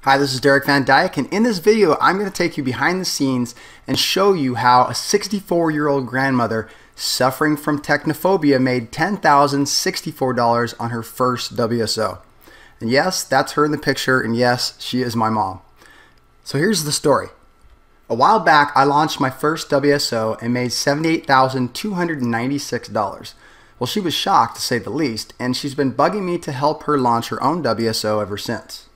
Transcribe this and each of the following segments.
Hi, this is Derek Van Dyke, and in this video I'm going to take you behind the scenes and show you how a 64-year-old grandmother suffering from technophobia made $10,064 on her first WSO. And yes, that's her in the picture, and yes, she is my mom. So here's the story. A while back I launched my first WSO and made $78,296. Well, she was shocked to say the least, and she's been bugging me to help her launch her own WSO ever since.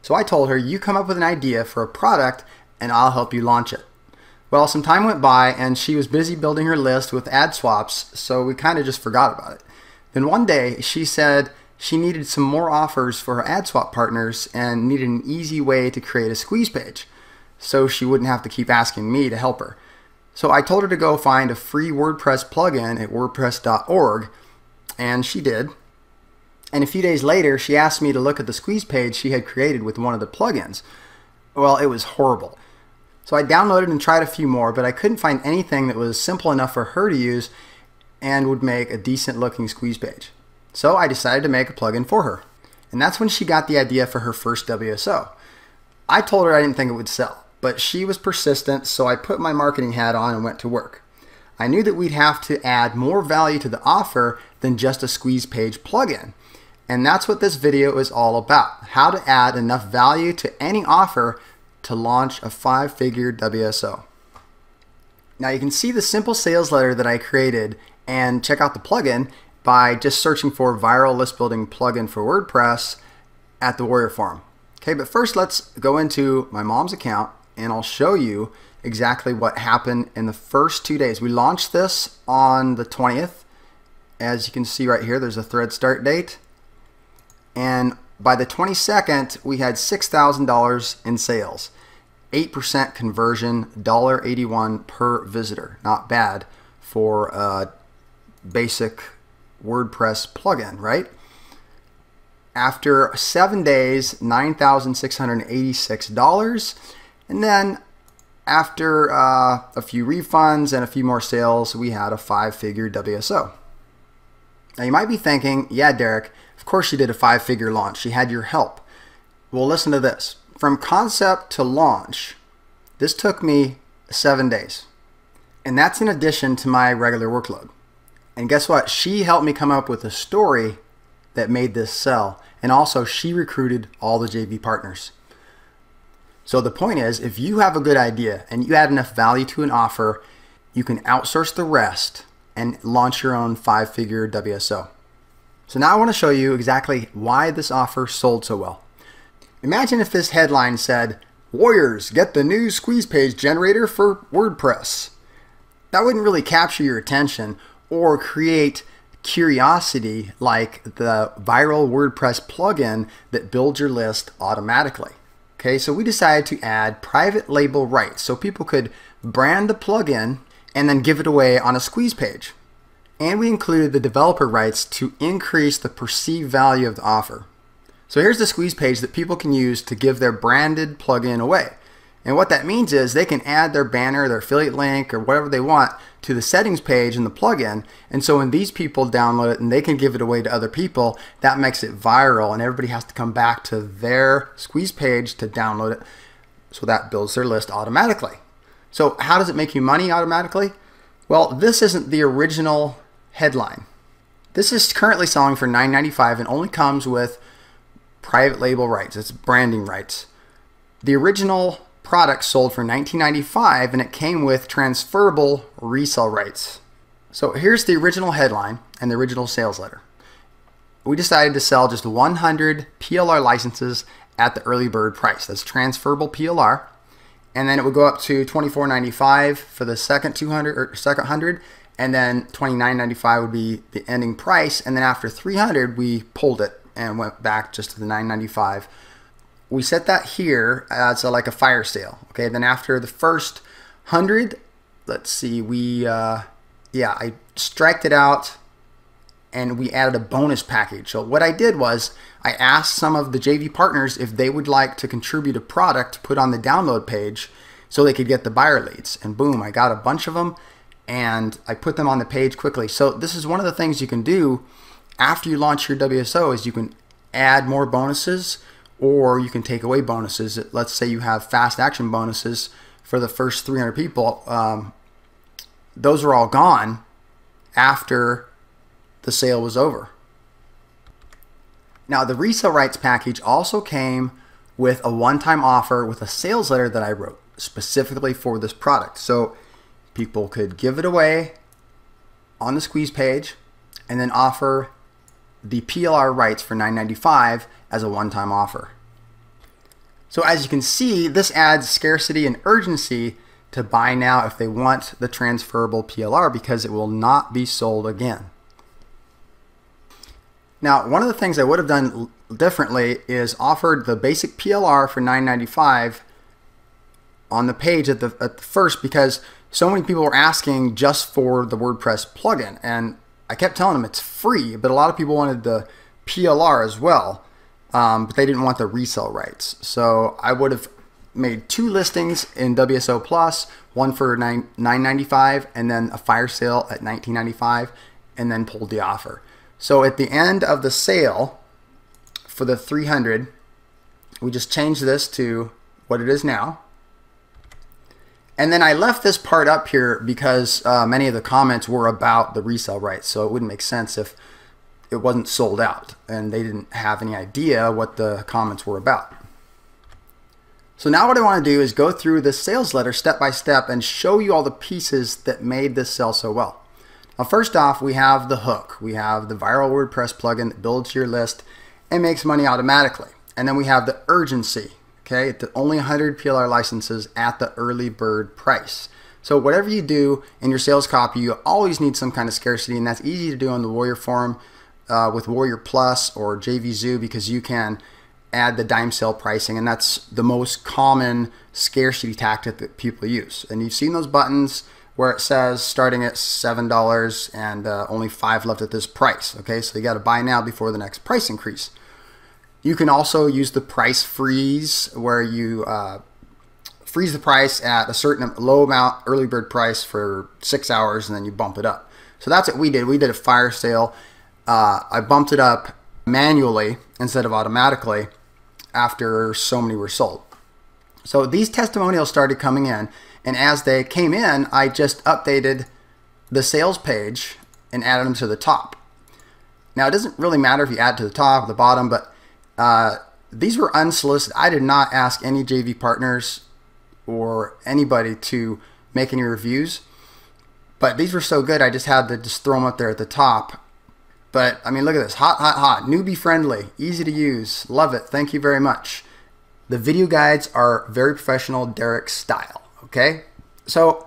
So I told her, you come up with an idea for a product and I'll help you launch it. Well, some time went by and she was busy building her list with ad swaps, so we kind of just forgot about it. Then one day she said she needed some more offers for her ad swap partners and needed an easy way to create a squeeze page so she wouldn't have to keep asking me to help her. So I told her to go find a free WordPress plugin at wordpress.org, and she did. And a few days later, she asked me to look at the squeeze page she had created with one of the plugins. Well, it was horrible. So I downloaded and tried a few more, but I couldn't find anything that was simple enough for her to use and would make a decent looking squeeze page. So I decided to make a plugin for her. And that's when she got the idea for her first WSO. I told her I didn't think it would sell, but she was persistent, so I put my marketing hat on and went to work. I knew that we'd have to add more value to the offer than just a squeeze page plugin. And that's what this video is all about, how to add enough value to any offer to launch a 5-figure WSO. Now you can see the simple sales letter that I created and check out the plugin by just searching for viral list building plugin for WordPress at the Warrior Forum. Okay, but first let's go into my mom's account and I'll show you exactly what happened in the first 2 days. We launched this on the 20th. As you can see right here, there's a thread start date. And by the 22nd, we had $6,000 in sales. 8% conversion, $1.81 per visitor. Not bad for a basic WordPress plugin, right? After 7 days, $9,686. And then after a few refunds and a few more sales, we had a 5-figure WSO. Now you might be thinking, yeah, Derek, of course she did a 5-figure launch. She had your help. Well, listen to this. From concept to launch, this took me 7 days. And that's in addition to my regular workload. And guess what? She helped me come up with a story that made this sell. And also she recruited all the JV partners. So the point is, if you have a good idea and you add enough value to an offer, you can outsource the rest and launch your own 5-figure WSO. So now I want to show you exactly why this offer sold so well. Imagine if this headline said, "Warriors, get the new squeeze page generator for WordPress." That wouldn't really capture your attention or create curiosity like the viral WordPress plugin that builds your list automatically. Okay, so we decided to add private label rights so people could brand the plugin and then give it away on a squeeze page. And we included the developer rights to increase the perceived value of the offer. So here's the squeeze page that people can use to give their branded plugin away. And what that means is they can add their banner, their affiliate link, or whatever they want to the settings page in the plugin. And so when these people download it and they can give it away to other people, that makes it viral and everybody has to come back to their squeeze page to download it. So that builds their list automatically. So how does it make you money automatically? Well, this isn't the original headline. This is currently selling for $9.95 and only comes with private label rights. It's branding rights. The original product sold for $19.95 and it came with transferable resale rights. So here's the original headline and the original sales letter. We decided to sell just 100 PLR licenses at the early bird price. That's transferable PLR. And then it would go up to $24.95 for the second 100, and then $29.95 would be the ending price. And then after 300, we pulled it and went back just to the $9.95. We set that here as like a fire sale. Okay, then after the first 100, let's see, I striked it out and we added a bonus package. So what I did was I asked some of the JV partners if they would like to contribute a product to put on the download page so they could get the buyer leads. And boom, I got a bunch of them and I put them on the page quickly. So this is one of the things you can do after you launch your WSO is you can add more bonuses or you can take away bonuses. Let's say you have fast action bonuses for the first 300 people. Those are all gone after the sale was over. Now, the resale rights package also came with a one-time offer with a sales letter that I wrote specifically for this product. So people could give it away on the squeeze page and then offer the PLR rights for $9.95 as a one-time offer. So as you can see, this adds scarcity and urgency to buy now if they want the transferable PLR, because it will not be sold again. Now, one of the things I would have done differently is offered the basic PLR for $9.95 on the page at the first, because so many people were asking just for the WordPress plugin, and I kept telling them it's free, but a lot of people wanted the PLR as well, but they didn't want the resale rights. So I would have made 2 listings in WSO Plus, one for $9.95 and then a fire sale at $19.95, and then pulled the offer. So at the end of the sale for the 300, we just changed this to what it is now. And then I left this part up here because many of the comments were about the resale rights, so it wouldn't make sense if it wasn't sold out and they didn't have any idea what the comments were about. So now what I want to do is go through this sales letter step by step and show you all the pieces that made this sell so well. Now, first off, we have the hook. We have the viral WordPress plugin that builds your list and makes money automatically. And then we have the urgency. Okay, only 100 PLR licenses at the early bird price. So whatever you do in your sales copy, you always need some kind of scarcity, and that's easy to do on the Warrior Forum with Warrior Plus or JVZoo, because you can add the dime sale pricing, and that's the most common scarcity tactic that people use. And you've seen those buttons where it says starting at $7 and only 5 left at this price. Okay, so you got to buy now before the next price increase. You can also use the price freeze, where you freeze the price at a certain low amount early bird price for 6 hours, and then you bump it up. So that's what we did. We did a fire sale. I bumped it up manually instead of automatically after so many were sold. So these testimonials started coming in, and as they came in, I just updated the sales page and added them to the top. Now, it doesn't really matter if you add to the top or the bottom, but these were unsolicited. I did not ask any JV partners or anybody to make any reviews, but these were so good I just had to just throw them up there at the top. But I mean, look at this. Hot, hot, hot. Newbie friendly. Easy to use. Love it. Thank you very much. The video guides are very professional, Derek style. Okay? So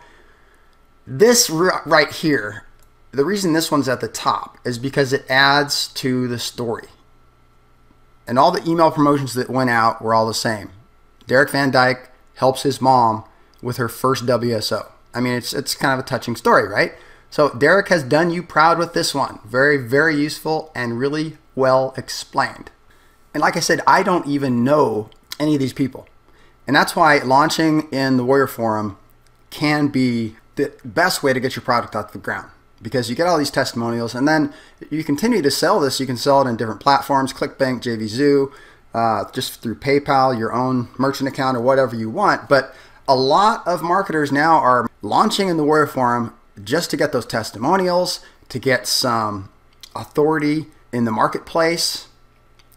this right here, the reason this one's at the top is because it adds to the story. And all the email promotions that went out were all the same. Derek Van Dyke helps his mom with her first WSO. I mean, it's kind of a touching story, right? So Derek has done you proud with this one. Very, very useful and really well explained. And like I said, I don't even know any of these people. And that's why launching in the Warrior Forum can be the best way to get your product off the ground, because you get all these testimonials, and then you continue to sell this. You can sell it in different platforms, ClickBank, JVZoo, just through PayPal, your own merchant account, or whatever you want. But a lot of marketers now are launching in the Warrior Forum just to get those testimonials, to get some authority in the marketplace.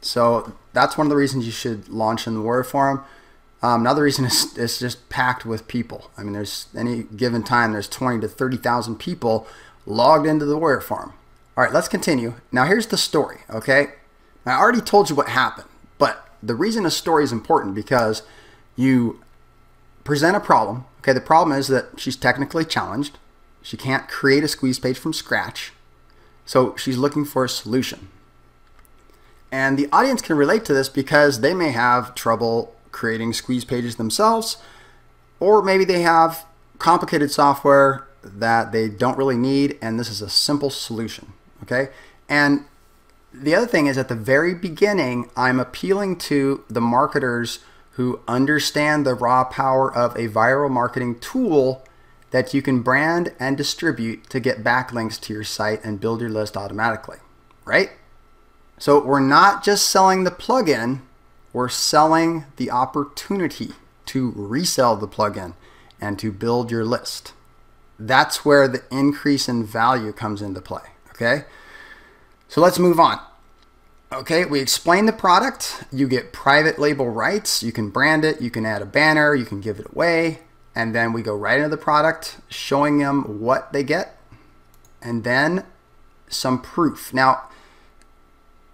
So that's one of the reasons you should launch in the Warrior Forum. Another reason is it's just packed with people. I mean, there's any given time, there's 20 to 30,000 people logged into the Warrior Forum. All right, let's continue. Now here's the story, okay? I already told you what happened, but the reason a story is important because you present a problem. Okay, the problem is that she's technically challenged. She can't create a squeeze page from scratch. So she's looking for a solution. And the audience can relate to this because they may have trouble creating squeeze pages themselves, or maybe they have complicated software that they don't really need, and this is a simple solution, okay? And the other thing is, at the very beginning, I'm appealing to the marketers who understand the raw power of a viral marketing tool that you can brand and distribute to get backlinks to your site and build your list automatically, right? So we're not just selling the plugin, we're selling the opportunity to resell the plugin and to build your list. That's where the increase in value comes into play, okay? So let's move on. Okay, we explain the product. You get private label rights. You can brand it. You can add a banner. You can give it away. And then we go right into the product, showing them what they get. And then some proof. Now,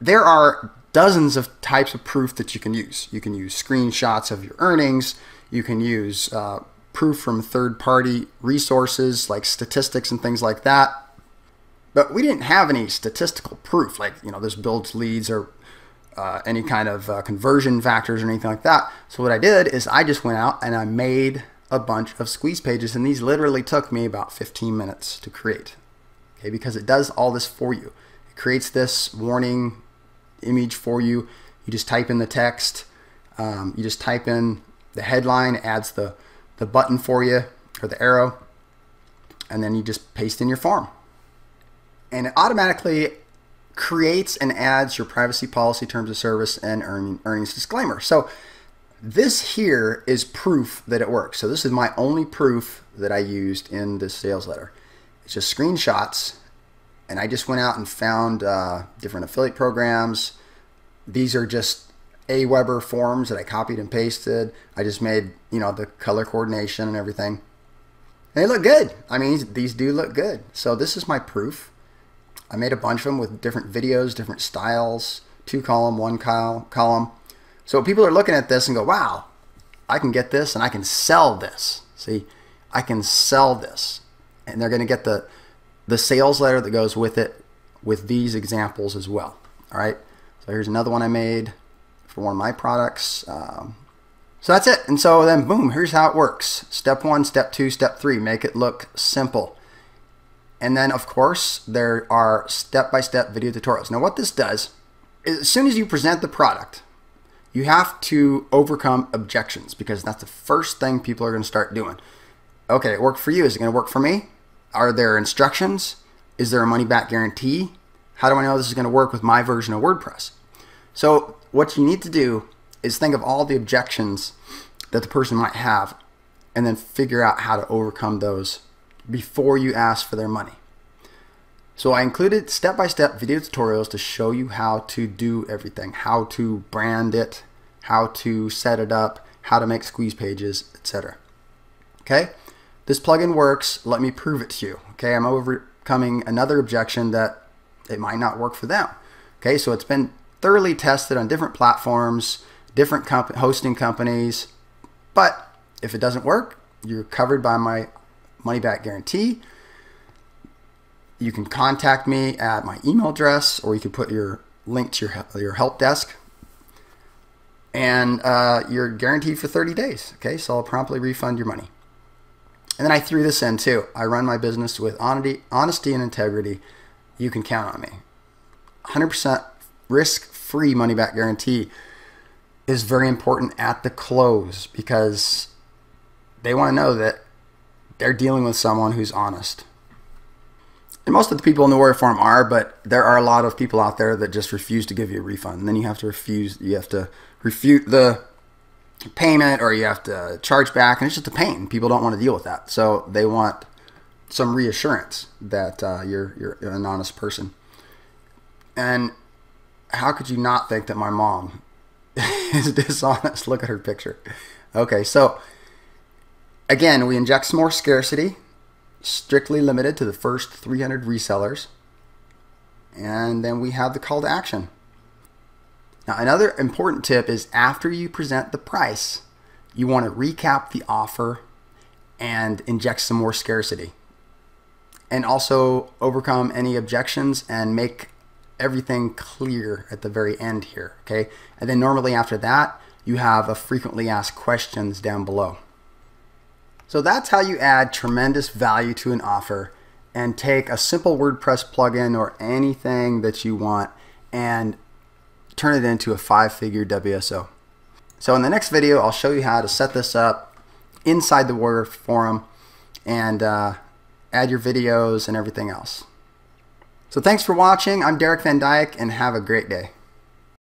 there are dozens of types of proof that you can use. You can use screenshots of your earnings. You can use proof from third-party resources like statistics and things like that. But we didn't have any statistical proof, like, you know, this builds leads or any kind of conversion factors or anything like that. So what I did is I just went out and I made a bunch of squeeze pages, and these literally took me about 15 minutes to create. Okay, because it does all this for you. It creates this warning image for you. You just type in the text. You just type in the headline, adds the button for you, or the arrow, and then you just paste in your form. And it automatically creates and adds your privacy policy, terms of service, and earnings disclaimer. So this here is proof that it works. So this is my only proof that I used in this sales letter. It's just screenshots, and I just went out and found different affiliate programs. These are just Aweber forms that I copied and pasted. I just made, you know, the color coordination and everything. And they look good. I mean, these do look good. So this is my proof. I made a bunch of them with different videos, different styles, 2-column, 1-column. So people are looking at this and go, wow, I can get this and I can sell this. See, I can sell this. And they're going to get the sales letter that goes with it with these examples as well. All right. So here's another one I made for one of my products. So that's it. And so then boom, here's how it works. Step 1, step 2, step 3, make it look simple. And then, of course, there are step-by-step video tutorials. Now, what this does is as soon as you present the product, you have to overcome objections, because that's the first thing people are going to start doing. Okay, it worked for you. Is it going to work for me? Are there instructions? Is there a money-back guarantee? How do I know this is going to work with my version of WordPress? So what you need to do is think of all the objections that the person might have and then figure out how to overcome those before you ask for their money. So I included step-by-step video tutorials to show you how to do everything, how to brand it, how to set it up, how to make squeeze pages, etc. Okay, this plugin works. Let me prove it to you. Okay, I'm overcoming another objection that it might not work for them. Okay, so it's been thoroughly tested on different platforms, different hosting companies, but if it doesn't work, you're covered by my money-back guarantee. You can contact me at my email address, or you can put your link to your help desk, and you're guaranteed for 30 days. Okay, so I'll promptly refund your money. And then I threw this in too. I run my business with honesty and integrity. You can count on me. 100% risk-free money-back guarantee is very important at the close, because they want to know that they're dealing with someone who's honest. And most of the people in the Warrior Forum are, but there are a lot of people out there that just refuse to give you a refund. And then you have to refute the payment, or you have to charge back, and it's just a pain. People don't want to deal with that. So they want some reassurance that you're an honest person. And how could you not think that my mom is dishonest? Look at her picture. Okay, so again, we inject some more scarcity, strictly limited to the first 300 resellers. And then we have the call to action. Now, another important tip is after you present the price, you want to recap the offer and inject some more scarcity. And also overcome any objections and make everything clear at the very end here, okay? And then normally after that, you have a frequently asked questions down below. So that's how you add tremendous value to an offer and take a simple WordPress plugin or anything that you want and turn it into a 5-figure WSO. So in the next video, I'll show you how to set this up inside the Warrior Forum and add your videos and everything else. So thanks for watching. I'm Derek Van Dyke, and have a great day.